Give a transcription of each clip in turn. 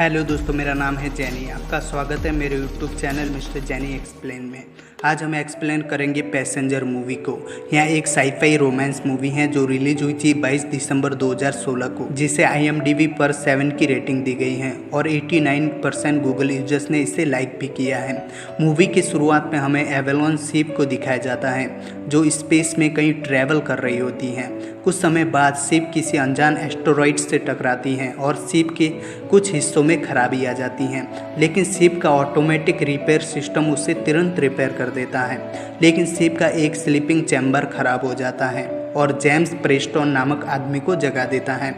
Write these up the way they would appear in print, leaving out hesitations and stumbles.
Hello दोस्तों, मेरा नाम है जैनी। आपका स्वागत है मेरे यूट्यूब चैनल मिस्टर जैनी एक्सप्लेन में। आज हम एक्सप्लेन करेंगे पैसेंजर मूवी को। यह एक साईफाई रोमांस मूवी है जो रिलीज हुई थी 22 दिसंबर 2016 को, जिसे IMDb पर 7 की रेटिंग दी गई है और 89% गूगल यूजर्स ने इसे लाइक भी किया है। मूवी की शुरुआत में हमें एवेलॉन शिप को दिखाया जाता है जो स्पेस में कहीं ट्रैवल कर रही होती है। कुछ समय बाद शिप किसी अनजान एस्टेरॉइड से टकराती हैं और शिप के कुछ हिस्सों में खराबी आ जाती है, लेकिन शिप का ऑटोमेटिक रिपेयर सिस्टम उसे तुरंत रिपेयर कर देता है। लेकिन शिप का एक स्लीपिंग चैम्बर खराब हो जाता है और जेम्स प्रेस्टन नामक आदमी को जगा देता है।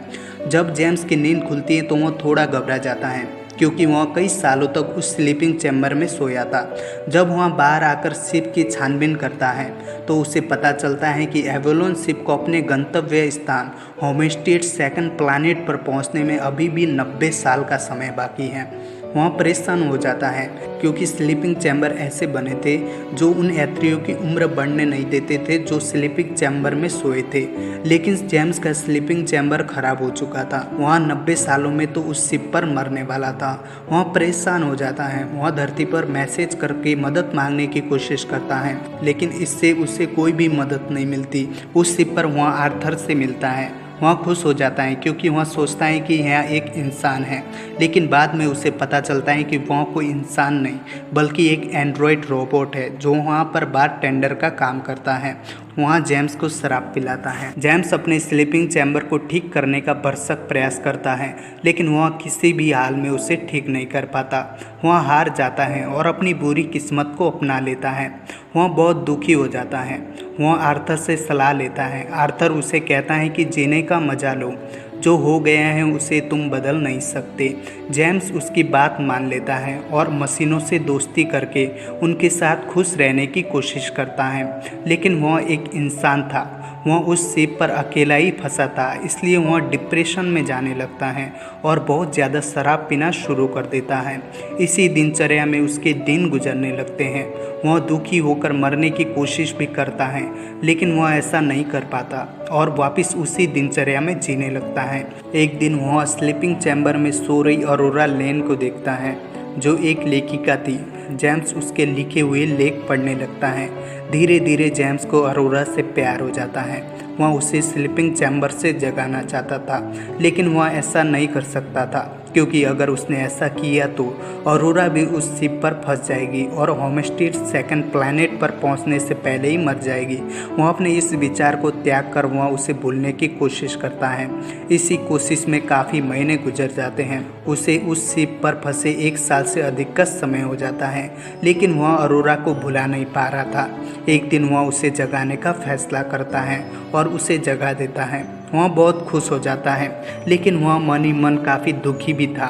जब जेम्स की नींद खुलती है तो वह थोड़ा घबरा जाता है क्योंकि वह कई सालों तक उस स्लीपिंग चैम्बर में सोया था। जब वह बाहर आकर शिप की छानबीन करता है तो उसे पता चलता है कि एवोलोन शिप को अपने गंतव्य स्थान होमस्टेड सेकंड प्लैनेट पर पहुंचने में अभी भी 90 साल का समय बाकी है। वह परेशान हो जाता है क्योंकि स्लीपिंग चैम्बर ऐसे बने थे जो उन यात्रियों की उम्र बढ़ने नहीं देते थे जो स्लीपिंग चैम्बर में सोए थे। लेकिन जेम्स का स्लीपिंग चैम्बर खराब हो चुका था। वह 90 सालों में तो उस शिप पर मरने वाला था। वह परेशान हो जाता है। वह धरती पर मैसेज करके मदद मांगने की कोशिश करता है, लेकिन इससे उसे कोई भी मदद नहीं मिलती। उस शिप पर वह आर्थर से मिलता है। वह खुश हो जाता है क्योंकि वह सोचता है कि यह एक इंसान है, लेकिन बाद में उसे पता चलता है कि वह कोई इंसान नहीं बल्कि एक एंड्रॉयड रोबोट है जो वहाँ पर बार टेंडर का काम करता है। वहाँ जेम्स को शराब पिलाता है। जेम्स अपने स्लीपिंग चैम्बर को ठीक करने का भरसक प्रयास करता है, लेकिन वह किसी भी हाल में उसे ठीक नहीं कर पाता। वह हार जाता है और अपनी बुरी किस्मत को अपना लेता है। वह बहुत दुखी हो जाता है। वह आर्थर से सलाह लेता है। आर्थर उसे कहता है कि जीने का मजा लो, जो हो गया है उसे तुम बदल नहीं सकते। जेम्स उसकी बात मान लेता है और मशीनों से दोस्ती करके उनके साथ खुश रहने की कोशिश करता है। लेकिन वह एक इंसान था। वह उस शिप पर अकेला ही फंसा था, इसलिए वह डिप्रेशन में जाने लगता है और बहुत ज़्यादा शराब पीना शुरू कर देता है। इसी दिनचर्या में उसके दिन गुजरने लगते हैं। वह दुखी होकर मरने की कोशिश भी करता है, लेकिन वह ऐसा नहीं कर पाता और वापस उसी दिनचर्या में जीने लगता है। एक दिन वह स्लीपिंग चैम्बर में सो रही ऑरोरा लेन को देखता है जो एक लेखिका थी। जेम्स उसके लिखे हुए लेख पढ़ने लगता है। धीरे धीरे जेम्स को ऑरोरा से प्यार हो जाता है। वह उसे स्लीपिंग चैम्बर से जगाना चाहता था, लेकिन वह ऐसा नहीं कर सकता था क्योंकि अगर उसने ऐसा किया तो ऑरोरा भी उस शिप पर फंस जाएगी और होमस्टेड सेकंड प्लैनेट पर पहुंचने से पहले ही मर जाएगी। वह अपने इस विचार को त्याग कर वह उसे भूलने की कोशिश करता है। इसी कोशिश में काफ़ी महीने गुजर जाते हैं। उसे उस शिप पर फंसे 1 साल से अधिक का समय हो जाता है, लेकिन वह ऑरोरा को भुला नहीं पा रहा था। एक दिन वह उसे जगाने का फैसला करता है और उसे जगा देता है। वह बहुत खुश हो जाता है, लेकिन वह मन ही मन काफ़ी दुखी भी था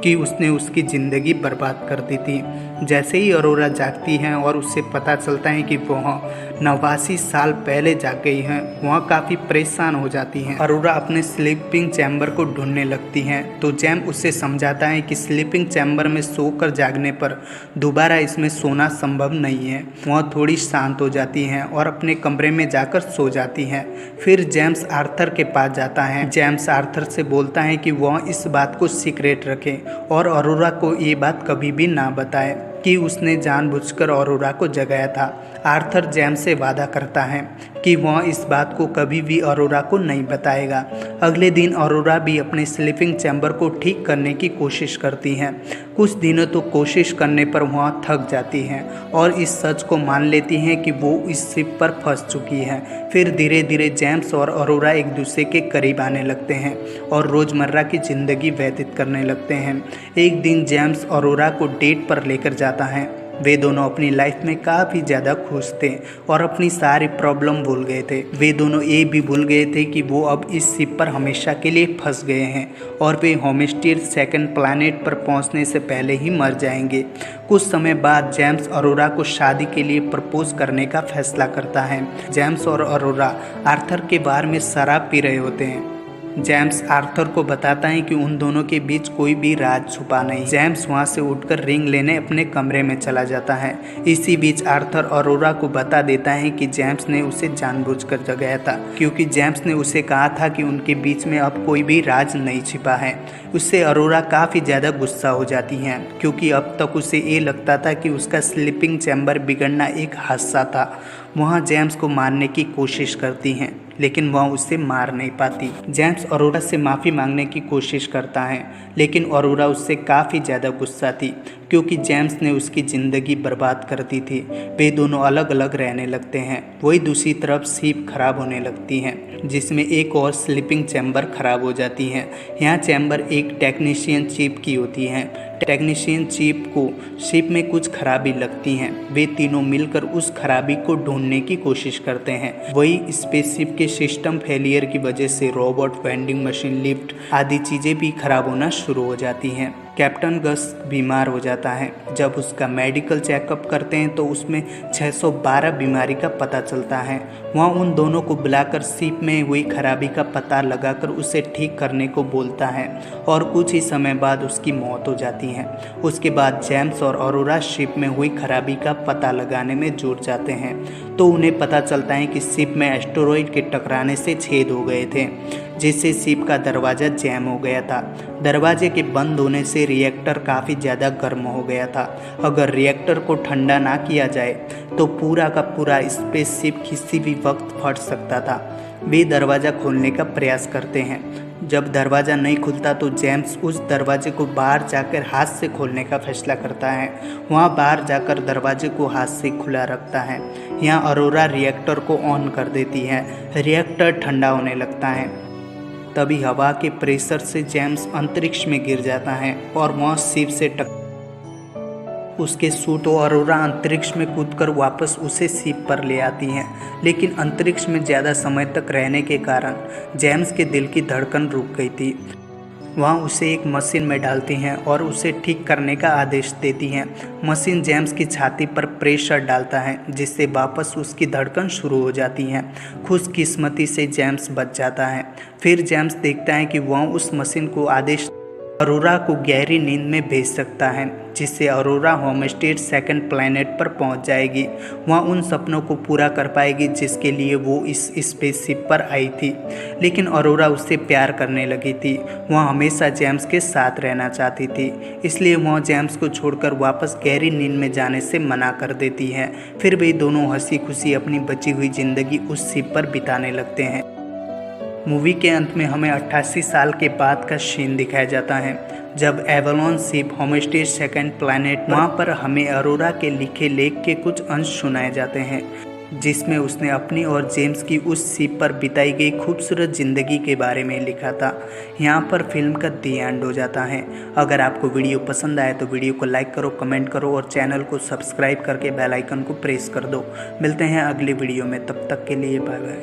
कि उसने उसकी ज़िंदगी बर्बाद कर दी थी। जैसे ही ऑरोरा जागती है और उसे पता चलता है कि वह 89 साल पहले जाग गई हैं, वह काफ़ी परेशान हो जाती हैं। ऑरोरा अपने स्लीपिंग चैम्बर को ढूंढने लगती हैं तो जेम उसे समझाता है कि स्लीपिंग चैम्बर में सोकर जागने पर दोबारा इसमें सोना संभव नहीं है। वह थोड़ी शांत हो जाती हैं और अपने कमरे में जाकर सो जाती हैं। फिर जेम्स आर्थर के पास जाता है। जेम्स आर्थर से बोलता है कि वह इस बात को सीक्रेट रखे और ऑरोरा को ये बात कभी भी ना बताए कि उसने जानबूझकर ऑरोरा को जगाया था। आर्थर जेम्स से वादा करता है कि वह इस बात को कभी भी ऑरोरा को नहीं बताएगा। अगले दिन ऑरोरा भी अपने स्लीपिंग चैम्बर को ठीक करने की कोशिश करती हैं। कुछ दिनों तो कोशिश करने पर वह थक जाती हैं और इस सच को मान लेती हैं कि वो इस शिप पर फंस चुकी है। फिर धीरे धीरे जेम्स और ऑरोरा एक दूसरे के करीब आने लगते हैं और रोज़मर्रा की ज़िंदगी व्यतीत करने लगते हैं। एक दिन जेम्स ऑरोरा को डेट पर लेकर जाता है। वे दोनों अपनी लाइफ में काफ़ी ज़्यादा खुश थे और अपनी सारी प्रॉब्लम भूल गए थे। वे दोनों ये भी भूल गए थे कि वो अब इस शिप पर हमेशा के लिए फंस गए हैं और वे होमस्टेड सेकंड प्लैनेट पर पहुंचने से पहले ही मर जाएंगे। कुछ समय बाद जेम्स ऑरोरा को शादी के लिए प्रपोज करने का फैसला करता है। जेम्स और ऑरोरा आर्थर के बार में शराब पी रहे होते हैं। जेम्स आर्थर को बताता है कि उन दोनों के बीच कोई भी राज छुपा नहीं। जेम्स वहां से उठकर रिंग लेने अपने कमरे में चला जाता है। इसी बीच आर्थर अरोरा को बता देता है कि जेम्स ने उसे जानबूझकर जगाया था, क्योंकि जेम्स ने उसे कहा था कि उनके बीच में अब कोई भी राज नहीं छिपा है। उससे अरोरा काफ़ी ज़्यादा गुस्सा हो जाती हैं, क्योंकि अब तक उसे ये लगता था कि उसका स्लीपिंग चैम्बर बिगड़ना एक हादसा था। वहाँ जेम्स को मारने की कोशिश करती हैं, लेकिन वह उसे मार नहीं पाती। जेम्स अरोरा से माफ़ी मांगने की कोशिश करता है, लेकिन अरोरा उससे काफ़ी ज़्यादा गुस्सा थी, क्योंकि जेम्स ने उसकी ज़िंदगी बर्बाद कर दी थी। वे दोनों अलग अलग रहने लगते हैं। वही दूसरी तरफ शिप खराब होने लगती हैं, जिसमें एक और स्लीपिंग चैम्बर खराब हो जाती हैं। यहाँ चैम्बर एक टेक्नीशियन चीफ की होती है। टेक्नीशियन चीफ को शिप में कुछ खराबी लगती हैं। वे तीनों मिलकर उस खराबी को ढूंढने की कोशिश करते हैं। वही स्पेसशिप के सिस्टम फेलियर की वजह से रोबोट, वेंडिंग मशीन, लिफ्ट आदि चीज़ें भी खराब होना शुरू हो जाती हैं। कैप्टन गस बीमार हो जाता है। जब उसका मेडिकल चेकअप करते हैं तो उसमें 612 बीमारी का पता चलता है। वहाँ उन दोनों को बुलाकर शिप में हुई खराबी का पता लगाकर उसे ठीक करने को बोलता है, और कुछ ही समय बाद उसकी मौत हो जाती है। उसके बाद जेम्स और अरोरा शिप में हुई खराबी का पता लगाने में जुट जाते हैं, तो उन्हें पता चलता है कि शिप में एस्टेरॉयड के टकराने से छेद हो गए थे, जिससे शिप का दरवाज़ा जैम हो गया था। दरवाजे के बंद होने से रिएक्टर काफ़ी ज़्यादा गर्म हो गया था। अगर रिएक्टर को ठंडा ना किया जाए तो पूरा का पूरा स्पेसशिप किसी भी वक्त फट सकता था। वे दरवाज़ा खोलने का प्रयास करते हैं। जब दरवाज़ा नहीं खुलता तो जेम्स उस दरवाजे को बाहर जाकर हाथ से खोलने का फैसला करता है। वहाँ बाहर जाकर दरवाजे को हाथ से खुला रखता है। यहाँ अरोरा रिएक्टर को ऑन कर देती है। रिएक्टर ठंडा होने लगता है। तभी हवा के प्रेशर से जेम्स अंतरिक्ष में गिर जाता है और वहाँ शिप से उसके सूट और अरोरा अंतरिक्ष में कूदकर वापस उसे शिप पर ले आती हैं। लेकिन अंतरिक्ष में ज़्यादा समय तक रहने के कारण जेम्स के दिल की धड़कन रुक गई थी। वहाँ उसे एक मशीन में डालती हैं और उसे ठीक करने का आदेश देती हैं। मशीन जेम्स की छाती पर प्रेशर डालता है, जिससे वापस उसकी धड़कन शुरू हो जाती है। खुशकिस्मती से जेम्स बच जाता है। फिर जेम्स देखता है कि वह उस मशीन को आदेश अरोरा को गहरी नींद में भेज सकता है, जिससे अरोरा होमस्टेड सेकंड प्लैनेट पर पहुंच जाएगी। वहाँ उन सपनों को पूरा कर पाएगी जिसके लिए वो इस स्पेसशिप पर आई थी। लेकिन अरोरा उससे प्यार करने लगी थी। वह हमेशा जेम्स के साथ रहना चाहती थी, इसलिए वह जेम्स को छोड़कर वापस गहरी नींद में जाने से मना कर देती है। फिर वे दोनों हंसी खुशी अपनी बची हुई ज़िंदगी उस शिप पर बिताने लगते हैं। मूवी के अंत में हमें 88 साल के बाद का सीन दिखाया जाता है, जब Avalon ship homestead second planet, वहाँ पर हमें अरोरा के लिखे लेख के कुछ अंश सुनाए जाते हैं, जिसमें उसने अपनी और जेम्स की उस शिप पर बिताई गई खूबसूरत ज़िंदगी के बारे में लिखा था। यहाँ पर फिल्म का दी एंड हो जाता है। अगर आपको वीडियो पसंद आए तो वीडियो को लाइक करो, कमेंट करो और चैनल को सब्सक्राइब करके बेल आइकन को प्रेस कर दो। मिलते हैं अगली वीडियो में, तब तक के लिए बाय बाय।